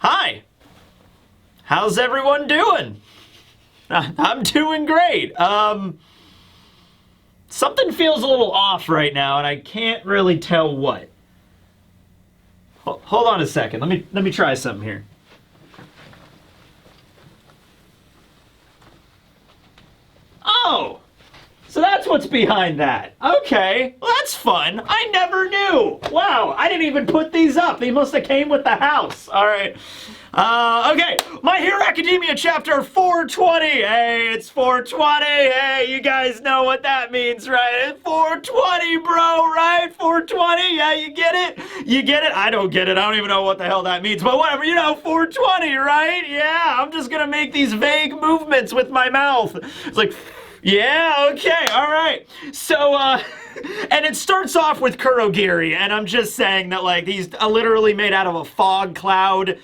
Hi. How's everyone doing? I'm doing great. Something feels a little off right now, and I can't really tell what. Hold on a second. Let me try something here. Oh, so that's what's behind that. Okay, well, that's fun. I never knew. Wow, I didn't even put these up. They must have came with the house. All right. Okay, My Hero Academia chapter 420. Hey, it's 420. Hey, you guys know what that means, right? It's 420, bro, right? 420. Yeah, you get it? You get it? I don't get it. I don't even know what the hell that means, but whatever, 420, right? Yeah, I'm just gonna make these vague movements with my mouth. It's like, yeah, okay, all right. So, and it starts off with Kurogiri, and I'm just saying that, like, he's literally made out of a fog cloud.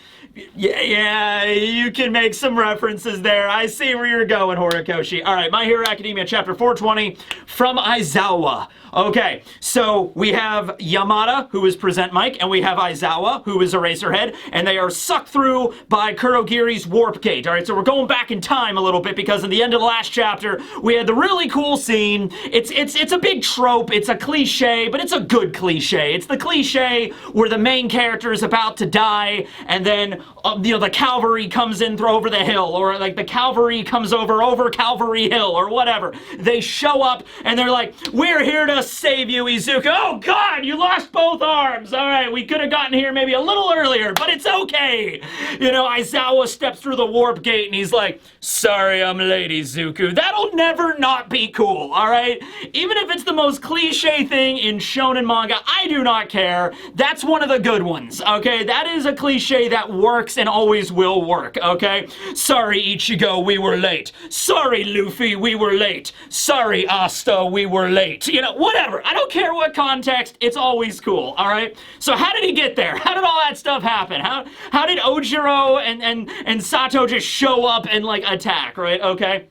Yeah, you can make some references there. I see where you're going, Horikoshi. All right, My Hero Academia, chapter 420, from Aizawa. Okay, so we have Yamada, who is Present Mike, and we have Aizawa, who is Eraserhead, and they are sucked through by Kurogiri's warp gate. All right, so we're going back in time a little bit because in the end of the last chapter, we had the really cool scene. It's a big trope. It's a cliche, but it's a good cliche. It's the cliche where the main character is about to die, and then the cavalry comes in through over the hill, or like the cavalry comes over Calvary Hill, or whatever. They show up and they're like, "We're here to save you, Izuku." Oh God, you lost both arms. All right, we could have gotten here maybe a little earlier, but it's okay. Aizawa steps through the warp gate and he's like, "Sorry, I'm late, Izuku." That'll never not be cool. All right, even if it's the most cliche thing in shonen manga, I do not care. That's one of the good ones. Okay, that is a cliche that works and always will work. Okay, sorry, Ichigo, we were late. Sorry, Luffy, we were late. Sorry, Asta, we were late. Whatever. I don't care what context. It's always cool. All right. So how did he get there? How did all that stuff happen? How did Ojiro and Sato just show up and like attack? Right. Okay.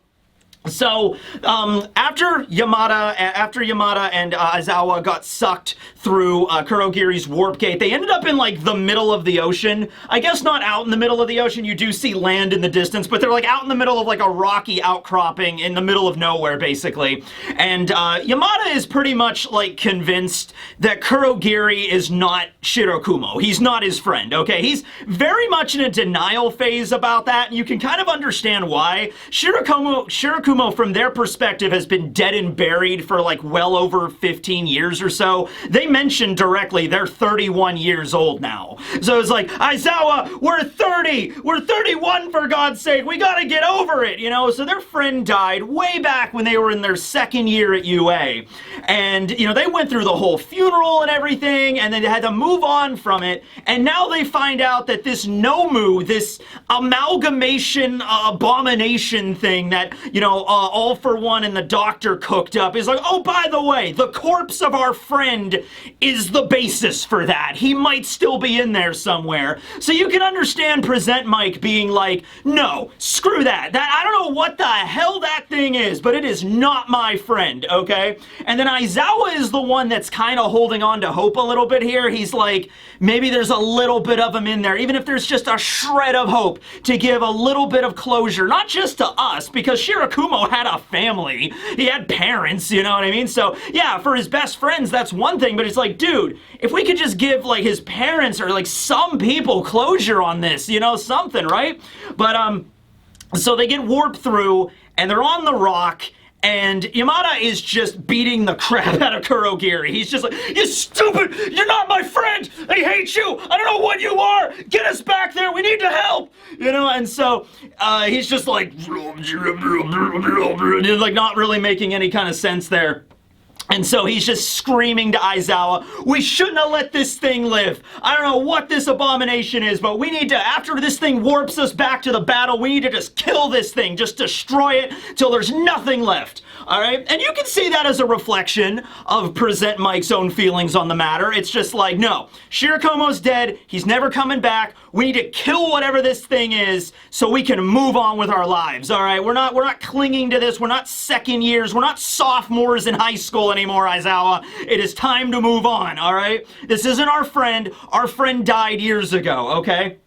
So, after Yamada and Aizawa got sucked through Kurogiri's warp gate, they ended up in, like, the middle of the ocean. I guess not out in the middle of the ocean. You do see land in the distance, but they're, like, out in the middle of, like, a rocky outcropping in the middle of nowhere, basically. And Yamada is pretty much, like, convinced that Kurogiri is not Shirakumo. He's not his friend, okay? He's very much in a denial phase about that, and you can kind of understand why. Shirakumo from their perspective has been dead and buried for like well over 15 years or so. They mentioned directly they're 31 years old now. So it's like, Aizawa, we're 30, we're 31 for God's sake, we gotta get over it, So their friend died way back when they were in their second year at UA. And, they went through the whole funeral and everything, and then they had to move on from it. And now they find out that this Nomu, this amalgamation abomination thing that, All for One and the Doctor cooked up is like, oh, by the way, the corpse of our friend is the basis for that. He might still be in there somewhere. So you can understand Present Mike being like, no, screw that. I don't know what the hell that thing is, but it is not my friend, okay? And then Aizawa is the one that's kind of holding on to hope a little bit here. He's like, maybe there's a little bit of him in there, even if there's just a shred of hope to give a little bit of closure, not just to us, because Shirakumo had a family. He had parents, you know what I mean? So, yeah, for his best friends, that's one thing, but it's like, dude, if we could just give, like, his parents or, like, some people closure on this, something, right? But, so they get warped through, and they're on the rock, and Yamada is just beating the crap out of Kurogiri. He's just like, you stupid! You're not my friend! I hate you! I don't know what you are! Get us back there! We need to help! And so, he's just like, like not really making any kind of sense there. And so he's just screaming to Aizawa, we shouldn't have let this thing live. I don't know what this abomination is, but we need to, after this thing warps us back to the battle, we need to just kill this thing, just destroy it till there's nothing left. All right? And you can see that as a reflection of Present Mike's own feelings on the matter. It's just like, no, Shirakumo's dead. He's never coming back. We need to kill whatever this thing is so we can move on with our lives. All right? We're not clinging to this. We're not second years. We're not sophomores in high school anymore, Aizawa. It is time to move on. All right? This isn't our friend. Our friend died years ago. Okay?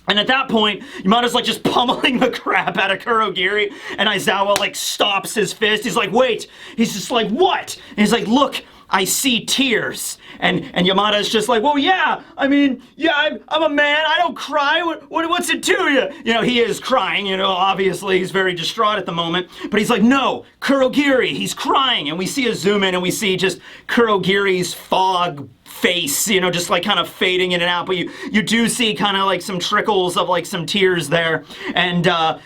And at that point, Yamada's like just pummeling the crap out of Kurogiri, and Aizawa like stops his fist. He's like, wait. He's just like, what? And he's like, look, I see tears. And Yamada's just like, well, yeah, I mean, yeah, I'm a man. I don't cry. What's it to you? You know, he is crying, you know, obviously. He's very distraught at the moment. But he's like, no, Kurogiri, he's crying. And we see a zoom in, and we see just Kurogiri's fog face, you know, just like kind of fading in and out, but you do see kind of like some trickles of like some tears there, and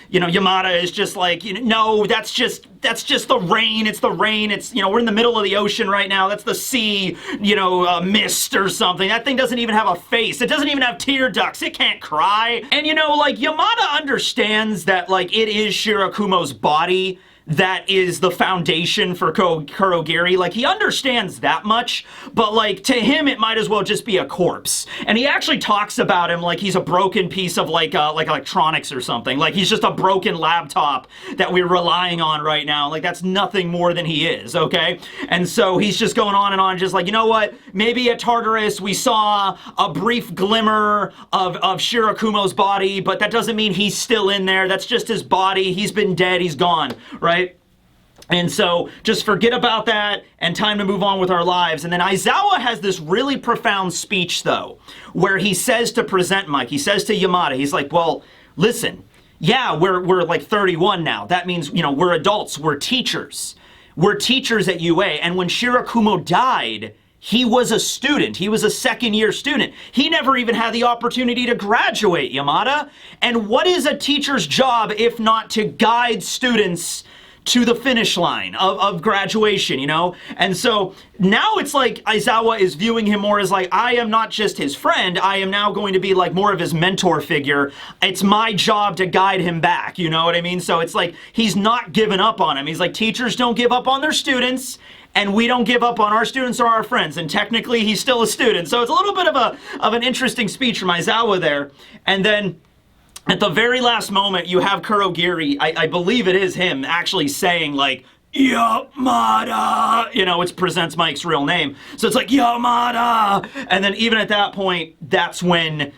you know, Yamada is just like, you know, no, that's just the rain. It's the rain. It's, you know, we're in the middle of the ocean right now. That's the sea, you know, mist or something. That thing doesn't even have a face. It doesn't even have tear ducts. It can't cry. And you know, like, Yamada understands that like it is Shirakumo's body that is the foundation for Kurogiri. Like, he understands that much, but like, to him it might as well just be a corpse. And he actually talks about him like he's a broken piece of like electronics or something. Like, he's just a broken laptop that we're relying on right now. Like, that's nothing more than he is, okay? And so he's just going on and on, just like, you know what, maybe at Tartarus we saw a brief glimmer of Shirakumo's body, but that doesn't mean he's still in there. That's just his body. He's been dead. He's gone, right? And so just forget about that, and time to move on with our lives. And then Aizawa has this really profound speech, though, where he says to Present Mike, he says to Yamada, he's like, well, listen, yeah, we're like 31 now. That means, you know, we're adults, we're teachers. We're teachers at UA, and when Shirakumo died, he was a student. He was a second-year student. He never even had the opportunity to graduate, Yamada. And what is a teacher's job if not to guide students to the finish line of graduation, you know? And so now it's like Aizawa is viewing him more as like, I am not just his friend, I am now going to be like more of his mentor figure. It's my job to guide him back, you know what I mean? So it's like, he's not giving up on him. He's like, teachers don't give up on their students, and we don't give up on our students or our friends. And technically, he's still a student. So it's a little bit of an interesting speech from Aizawa there. And then at the very last moment, you have Kurogiri, I believe it is him, actually saying, like, Yamada, you know, which presents Mike's real name. So it's like, Yamada! And then even at that point, that's when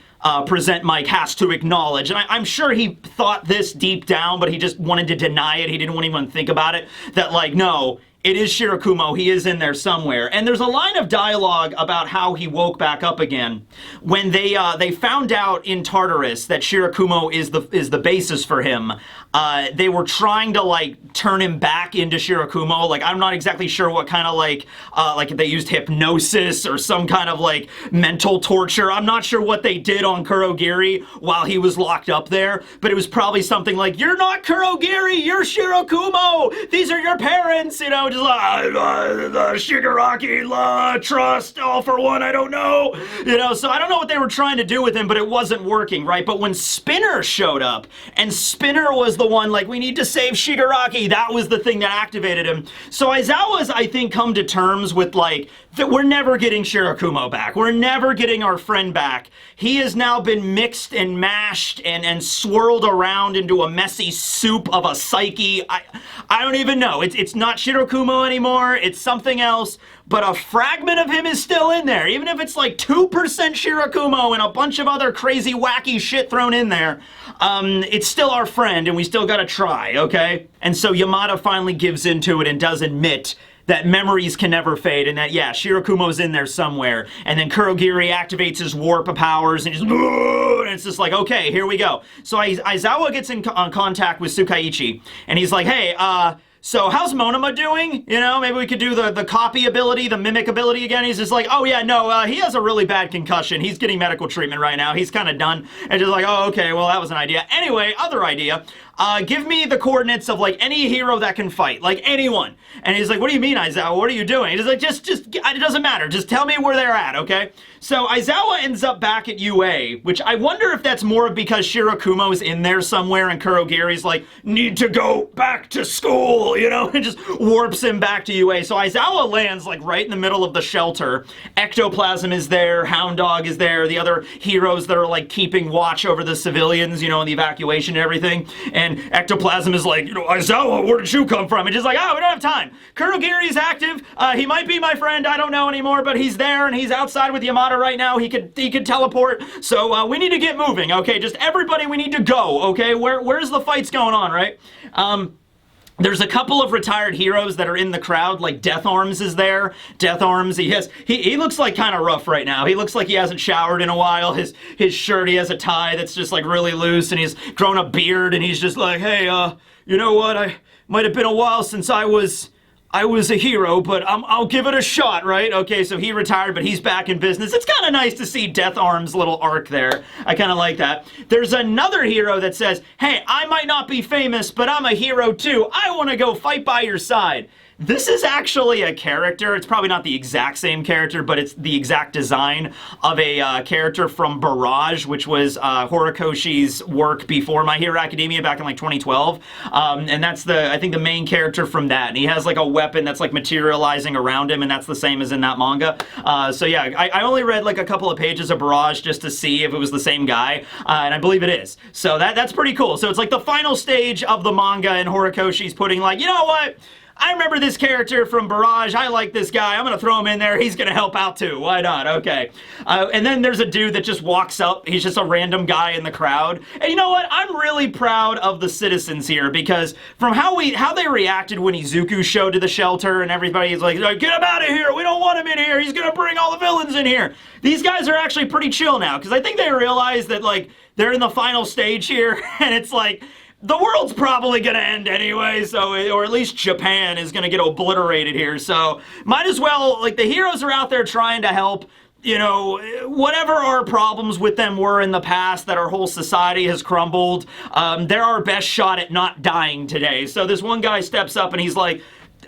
Present Mike has to acknowledge, and I'm sure he thought this deep down, but he just wanted to deny it. He didn't want to even think about it, that like, no, it is Shirakumo. He is in there somewhere. And there's a line of dialogue about how he woke back up again when they found out in Tartarus that Shirakumo is the basis for him. They were trying to like turn him back into Shirakumo. Like, I'm not exactly sure what kind of like if they used hypnosis or some kind of like mental torture. I'm not sure what they did on Kurogiri while he was locked up there, but it was probably something like, you're not Kurogiri, you're Shirakumo. These are your parents, you know, just like, Shigaraki, trust, all for one, I don't know. You know, so I don't know what they were trying to do with him, but it wasn't working, right? But when Spinner showed up, and Spinner was the one, like, we need to save Shigaraki, that was the thing that activated him. So Aizawa's, I think, come to terms with, like, that we're never getting Shirakumo back. We're never getting our friend back. He has now been mixed and mashed and swirled around into a messy soup of a psyche. I don't even know. It's not Shirakumo anymore. It's something else. But a fragment of him is still in there. Even if it's like 2% Shirakumo and a bunch of other crazy, wacky shit thrown in there, it's still our friend, and we still gotta try, okay? And so Yamada finally gives into it and does admit that memories can never fade, and that, yeah, Shirakumo's in there somewhere. And then Kurogiri activates his warp powers, and it's just like, okay, here we go. So Aizawa gets in contact with Tsukaichi, and he's like, hey, so how's Monoma doing? You know, maybe we could do the copy ability, the mimic ability again. He's just like, oh yeah, no, he has a really bad concussion. He's getting medical treatment right now. He's kind of done. And just like, oh, okay, well, that was an idea. Anyway, other idea. Give me the coordinates of, like, any hero that can fight. Like, anyone. And he's like, what do you mean, Aizawa? What are you doing? He's like, just, it doesn't matter. Just tell me where they're at, okay? So Aizawa ends up back at UA, which I wonder if that's more because Shirakumo's in there somewhere and Kurogiri's like, need to go back to school, you know? And just warps him back to UA. So Aizawa lands, like, right in the middle of the shelter. Ectoplasm is there. Hound Dog is there. The other heroes that are, like, keeping watch over the civilians, you know, in the evacuation and everything. And then Ectoplasm is like, Aizawa, where did you come from? And just like, oh, we don't have time. Kurogiri's active. He might be my friend. I don't know anymore, but he's there and he's outside with Yamada right now. He could teleport. So we need to get moving. Okay, just everybody, we need to go. Okay, where's the fights going on, right? There's a couple of retired heroes that are in the crowd, like Death Arms is there. Death Arms, he looks like kind of rough right now. He looks like he hasn't showered in a while. His shirt, he has a tie that's just like really loose, and he's grown a beard, and he's just like, hey, you know what? I might have been a while since I was a hero, but I'll give it a shot, right? Okay, so he retired, but he's back in business. It's kind of nice to see Death Arm's little arc there. I kind of like that. There's another hero that says, hey, I might not be famous, but I'm a hero too. I want to go fight by your side. This is actually a character. It's probably not the exact same character, but it's the exact design of a character from Barrage, which was Horikoshi's work before My Hero Academia back in like 2012. And that's I think the main character from that. And he has like a weapon that's like materializing around him, and that's the same as in that manga. So yeah, I only read like a couple of pages of Barrage just to see if it was the same guy, and I believe it is. So that's pretty cool. So it's like the final stage of the manga, and Horikoshi's putting like, you know what? I remember this character from Barrage. I like this guy. I'm going to throw him in there. He's going to help out too. Why not? Okay. And then there's a dude that just walks up. He's just a random guy in the crowd. And you know what? I'm really proud of the citizens here, because from how they reacted when Izuku showed to the shelter and everybody's like, get him out of here. We don't want him in here. He's going to bring all the villains in here. These guys are actually pretty chill now, because I think they realize that like they're in the final stage here, and it's like, the world's probably gonna end anyway, so, or at least Japan is gonna get obliterated here, so might as well, like, the heroes are out there trying to help, whatever our problems with them were in the past, that our whole society has crumbled, they're our best shot at not dying today. So this one guy steps up and he's like,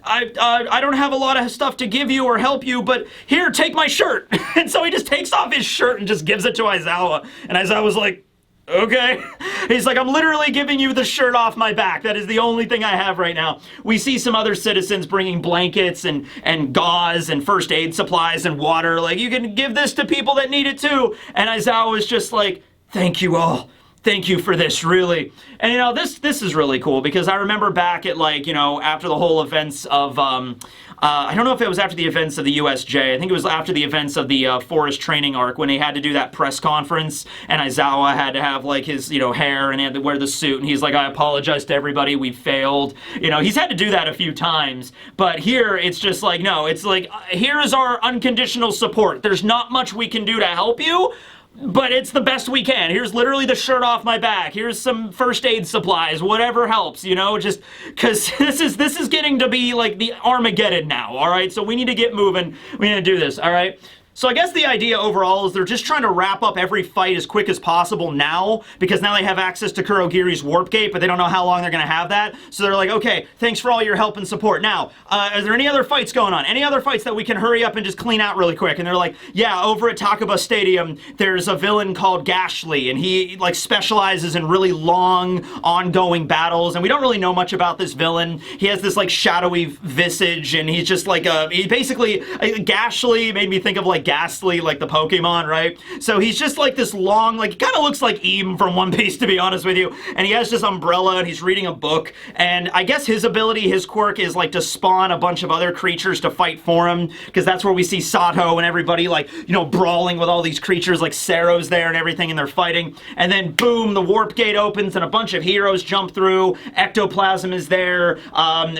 I don't have a lot of stuff to give you or help you, but here, take my shirt. And so he just takes off his shirt and just gives it to Aizawa, and Aizawa's like, okay. He's like, I'm literally giving you the shirt off my back. That is the only thing I have right now. We see some other citizens bringing blankets and gauze and first aid supplies and water. Like, you can give this to people that need it too. And Aizawa is just like, thank you all. Thank you for this, really. And, this is really cool, because I remember back at, like, after the whole events of, I don't know if it was after the events of the USJ. I think it was after the events of the Forest Training Arc, when they had to do that press conference, and Aizawa had to have, like, his, hair, and he had to wear the suit, and he's like, I apologize to everybody, we failed. He's had to do that a few times, but here, it's just like, no, it's like, here is our unconditional support. There's not much we can do to help you, but it's the best we can. Here's literally the shirt off my back. Here's some first aid supplies, whatever helps, just because this is getting to be like the Armageddon now, all right? So we need to get moving. We need to do this, all right? So I guess the idea overall is they're just trying to wrap up every fight as quick as possible now, because now they have access to Kurogiri's warp gate, but they don't know how long they're going to have that. So they're like, okay, thanks for all your help and support. Now, are there any other fights going on? Any other fights that we can hurry up and just clean out really quick? And they're like, yeah, over at Takaba Stadium, there's a villain called Gashly, and he like specializes in really long, ongoing battles, and we don't really know much about this villain. He has this like shadowy visage, and he's just like Gashly made me think of like Ghastly, like the Pokemon, right? So he's just like this long, like, he kind of looks like Eam from One Piece, to be honest with you. And he has this umbrella, and he's reading a book. And I guess his ability, his quirk, is like to spawn a bunch of other creatures to fight for him, because that's where we see Sato and everybody, like, brawling with all these creatures, like Sero's there and everything, and they're fighting. And then, boom, the warp gate opens, and a bunch of heroes jump through. Ectoplasm is there.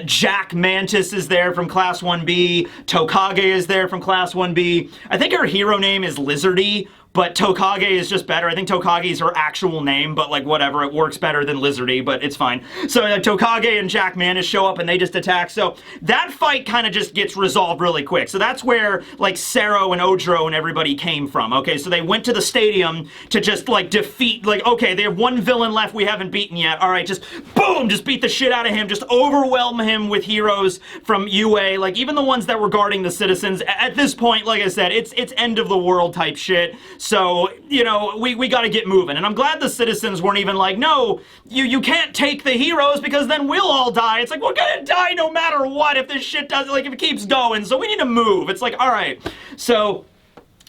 Jack Mantis is there from Class 1B. Tokage is there from Class 1B. I think her hero name is Lizardy, but Tokage is just better. I think Tokage is her actual name, but like whatever, it works better than Lizardy, but it's fine. So Tokage and Jack Mantis show up and they just attack. So that fight kind of just gets resolved really quick. So that's where like Sero and Ojro and everybody came from. Okay, so they went to the stadium to just like defeat, like, okay, they have one villain left we haven't beaten yet. All right, just boom, just beat the shit out of him, just overwhelm him with heroes from UA, like even the ones that were guarding the citizens. At this point, like I said, it's end of the world type shit. So, we got to get moving. And I'm glad the citizens weren't even like, no, you can't take the heroes because then we'll all die. It's like, we're going to die no matter what if this shit doesn't, like, if it keeps going. So we need to move. It's like, all right. So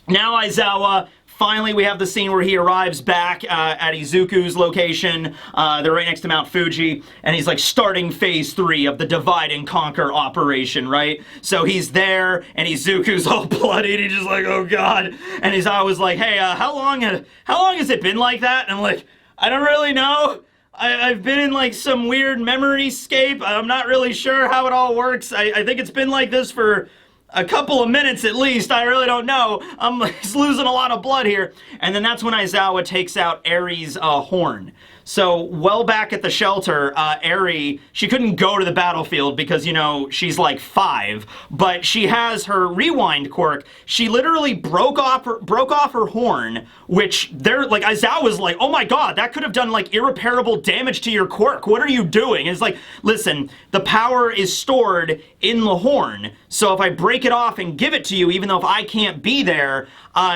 now Aizawa finally we have the scene where he arrives back at Izuku's location. They're right next to Mount Fuji, and he's like starting phase 3 of the divide and conquer operation, right? So he's there, and Izuku's all bloodied. He's just like, oh god. And Aizawa was like, hey, how long has it been like that? And I'm like, I don't really know. I've been in like some weird memory scape. I'm not really sure how it all works. I think it's been like this for a couple of minutes at least. I really don't know. I'm like, losing a lot of blood here. And then that's when Aizawa takes out Eri's horn. So, well back at the shelter, Eri, she couldn't go to the battlefield because, you know, she's like 5, but she has her rewind quirk. She literally broke off her horn, which like, Aizawa was like, oh my god, that could have done like irreparable damage to your quirk. What are you doing? And it's like, listen, the power is stored in the horn. So if I break it off and give it to you, even though if I can't be there,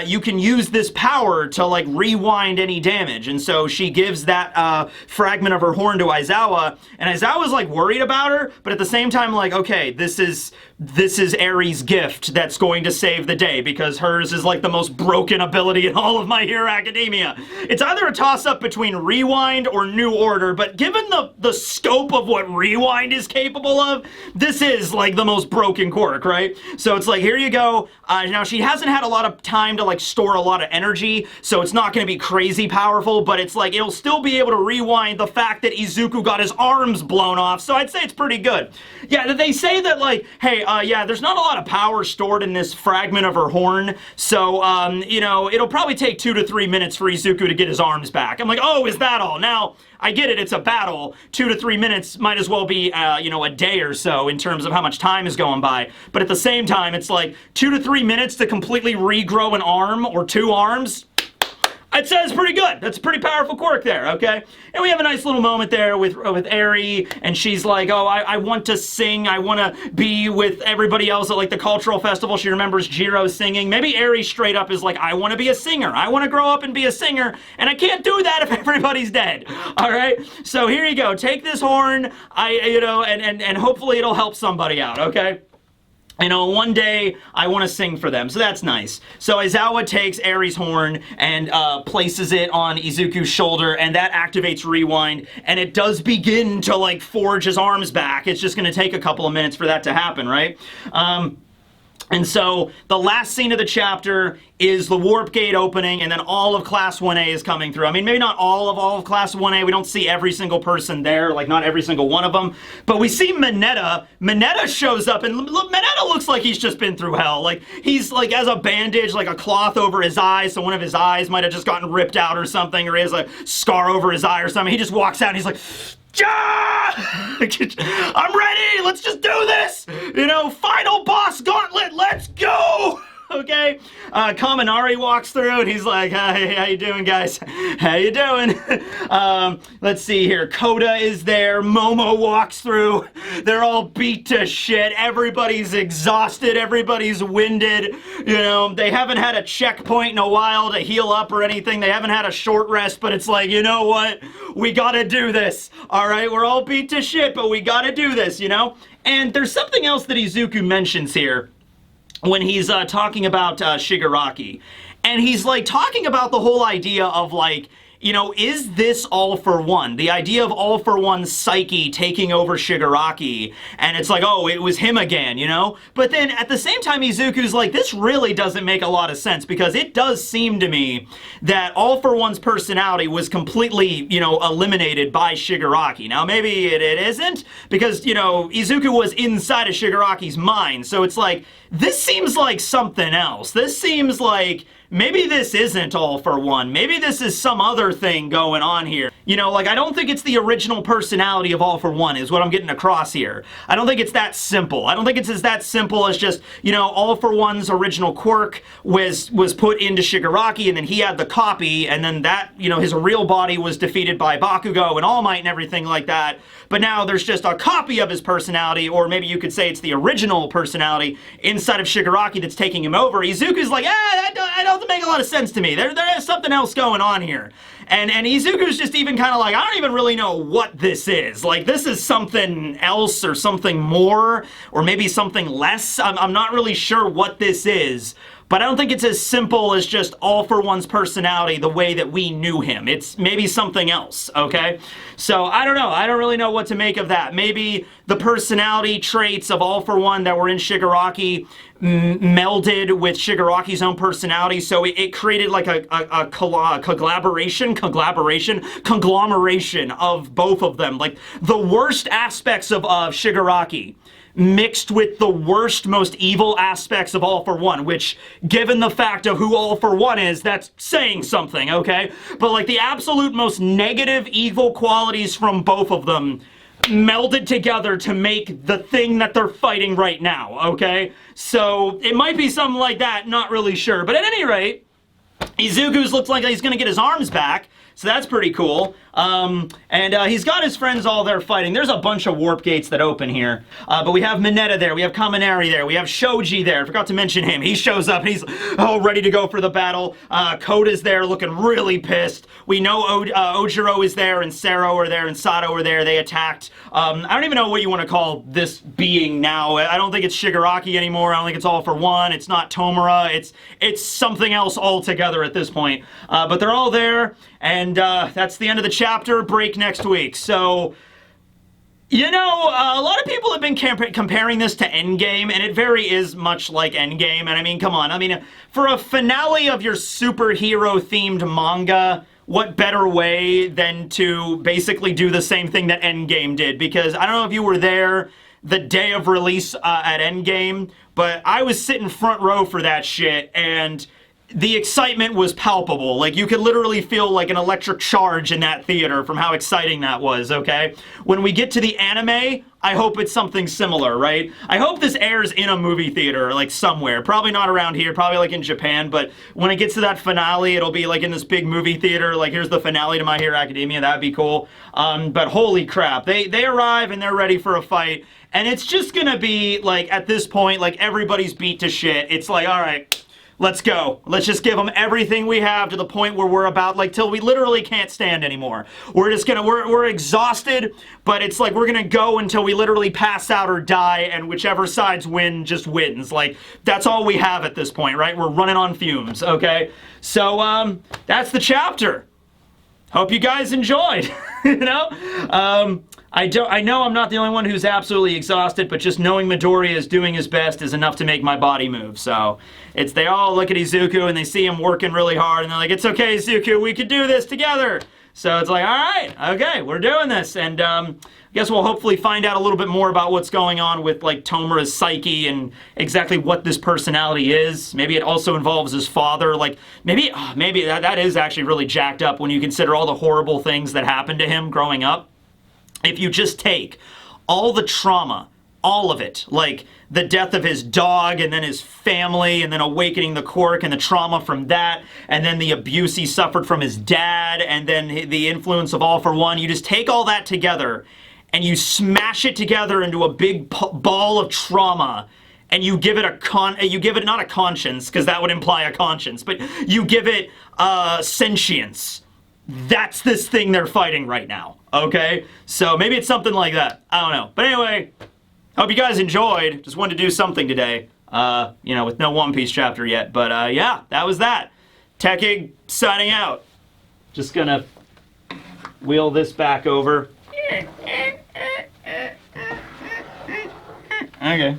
you can use this power to like rewind any damage. And so she gives that fragment of her horn to Aizawa, and Aizawa's like worried about her, but at the same time like, okay, this is Eri's gift that's going to save the day, because hers is like the most broken ability in all of My Hero Academia. It's either a toss-up between Rewind or New Order, but given the scope of what Rewind is capable of, this is like the most broken quirk, right? So it's like, here you go. Now she hasn't had a lot of time to like store a lot of energy, so it's not going to be crazy powerful, but it's like it'll still be able to rewind the fact that Izuku got his arms blown off, so I'd say it's pretty good. Yeah, they say that like, hey, yeah, there's not a lot of power stored in this fragment of her horn, so, you know, it'll probably take 2 to 3 minutes for Izuku to get his arms back. I'm like, oh, is that all? Now, I get it, it's a battle. 2 to 3 minutes might as well be, you know, a day or so in terms of how much time is going by. But at the same time, it's like 2 to 3 minutes to completely regrow an arm or 2 arms. I'd say it's pretty good. That's a pretty powerful quirk there, okay? And we have a nice little moment there with Eri, and she's like, oh, I want to sing. I want to be with everybody else at, like, the cultural festival. She remembers Jiro singing. Maybe Eri straight up is like, I want to be a singer. I want to grow up and be a singer, and I can't do that if everybody's dead, all right? So here you go. Take this horn, you know, and hopefully it'll help somebody out, okay? You know, one day I want to sing for them, so that's nice. So Aizawa takes Eri's horn and places it on Izuku's shoulder, and that activates Rewind, and it does begin to, like, forge his arms back. It's just going to take a couple of minutes for that to happen, right? And so the last scene of the chapter is the warp gate opening, and then all of Class 1A is coming through. I mean, maybe not all of Class 1A. We don't see every single person there, like not every single one of them. But we see Mineta. Mineta shows up, and Mineta looks like he's just been through hell. Like, he's like has a bandage, like a cloth over his eyes, so one of his eyes might have just gotten ripped out or something, or he has a scar over his eye or something. He just walks out and he's like, I'm ready, let's just do this! You know, final boss gauntlet, let's go! Okay? Kaminari walks through and he's like, hey, how you doing, guys? How you doing? Let's see here. Koda is there. Momo walks through. They're all beat to shit. Everybody's exhausted. Everybody's winded. You know, they haven't had a checkpoint in a while to heal up or anything. They haven't had a short rest, but it's like, you know what? We gotta do this. All right? We're all beat to shit, but we gotta do this, you know? And there's something else that Izuku mentions here when he's talking about Shigaraki. And he's, like, talking about the whole idea of, like, you know, is this All for One? The idea of All for One's psyche taking over Shigaraki, and it's like, oh, it was him again, you know? But then at the same time, Izuku's like, this really doesn't make a lot of sense, because it does seem to me that All for One's personality was completely, you know, eliminated by Shigaraki. Now, maybe it isn't, because, you know, Izuku was inside of Shigaraki's mind, so it's like, this seems like something else. This seems like maybe this isn't All for One. Maybe this is some other thing going on here. You know, like, I don't think it's the original personality of All for One is what I'm getting across here. I don't think it's that simple. I don't think it's as that simple as just, you know, All for One's original quirk was put into Shigaraki, and then he had the copy, and then that, you know, his real body was defeated by Bakugo and All Might and everything like that. But now there's just a copy of his personality, or maybe you could say it's the original personality inside of Shigaraki that's taking him over. Izuku's like, that doesn't make a lot of sense to me. There is something else going on here. And Izuku's just even kind of like, I don't even really know what this is. Like, this is something else or something more, or maybe something less. I'm not really sure what this is. But I don't think it's as simple as just All For One's personality the way that we knew him. It's maybe something else, okay? So I don't know. I don't really know what to make of that. Maybe the personality traits of All For One that were in Shigaraki melded with Shigaraki's own personality, so it created like a conglomeration of both of them. Like the worst aspects of Shigaraki mixed with the worst, most evil aspects of All For One, which, given the fact of who All For One is, that's saying something, okay? But like the absolute most negative, evil qualities from both of them melded together to make the thing that they're fighting right now, okay? So it might be something like that, not really sure. But at any rate, Izuku's looks like he's gonna get his arms back, so that's pretty cool. He's got his friends all there fighting. There's a bunch of warp gates that open here. But we have Mineta there, we have Kaminari there, we have Shoji there. I forgot to mention him. He shows up and he's ready to go for the battle. Koda's there looking really pissed. We know Ojiro is there and Sero are there and Sato are there. They attacked. I don't even know what you want to call this being now. I don't think it's Shigaraki anymore. I don't think it's All For One. It's not Tomura. It's something else altogether at this point. But they're all there, and that's the end of the chapter. Break next week. So, you know, a lot of people have been comparing this to Endgame, and it very is much like Endgame. And I mean, come on. I mean, for a finale of your superhero-themed manga, what better way than to basically do the same thing that Endgame did? Because I don't know if you were there the day of release at Endgame, but I was sitting front row for that shit, and the excitement was palpable. Like, you could literally feel like an electric charge in that theater from how exciting that was, okay? When we get to the anime, I hope it's something similar, right? I hope this airs in a movie theater, like somewhere. Probably not around here, probably like in Japan, but when it gets to that finale, it'll be like in this big movie theater, like here's the finale to My Hero Academia, that'd be cool. But holy crap, they arrive and they're ready for a fight, and it's just gonna be, like, at this point, like, everybody's beat to shit. It's like, alright, let's go. Let's just give them everything we have to the point where we're about, like, till we literally can't stand anymore. We're just gonna, we're exhausted, but it's like we're gonna go until we literally pass out or die, and whichever sides win just wins. Like, that's all we have at this point, right? We're running on fumes, okay? So, that's the chapter. Hope you guys enjoyed, you know? I know I'm not the only one who's absolutely exhausted, but just knowing Midoriya is doing his best is enough to make my body move. So they all look at Izuku and they see him working really hard, and they're like, it's okay, Izuku, we could do this together. So it's like, all right, okay, we're doing this. And I guess we'll hopefully find out a little bit more about what's going on with, like, Tomura's psyche and exactly what this personality is. Maybe it also involves his father. Like, maybe that is actually really jacked up when you consider all the horrible things that happened to him growing up. If you just take all the trauma, all of it, like the death of his dog and then his family and then awakening the quirk and the trauma from that and then the abuse he suffered from his dad and then the influence of All For One, you just take all that together and you smash it together into a big ball of trauma, and you give it you give it not a conscience, because that would imply a conscience, but you give it sentience. That's this thing they're fighting right now, okay? So maybe it's something like that. I don't know. But anyway, hope you guys enjoyed. Just wanted to do something today, you know, with no One Piece chapter yet. But yeah, that was that. Tekig signing out. Just gonna wheel this back over. Okay.